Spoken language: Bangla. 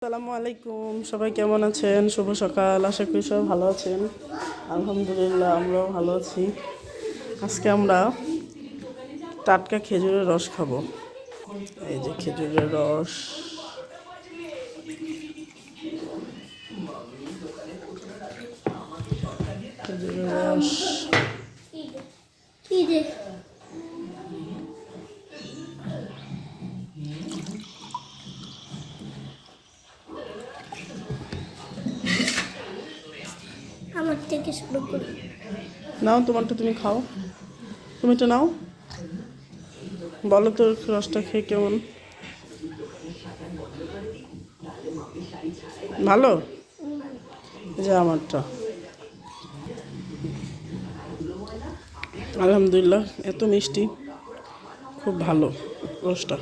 আসসালামু আলাইকুম, সবাই কেমন আছেন? শুভ সকাল। আশা করি সবাই ভালো আছেন। আলহামদুলিল্লাহ, আমরাও ভালো আছি। আজকে আমরা টাটকা খেজুরের রস খাবো। এই যে খেজুরের রস, খেজুরের রস। আমার থেকে শুরু করি। নাও, তোমারটা তুমি খাও। তুমি তো নাও, বলো তো রসটা খেয়ে কেমন। ভালো? এই যে আমারটা, আলহামদুলিল্লাহ, এত মিষ্টি, খুব ভালো রসটা।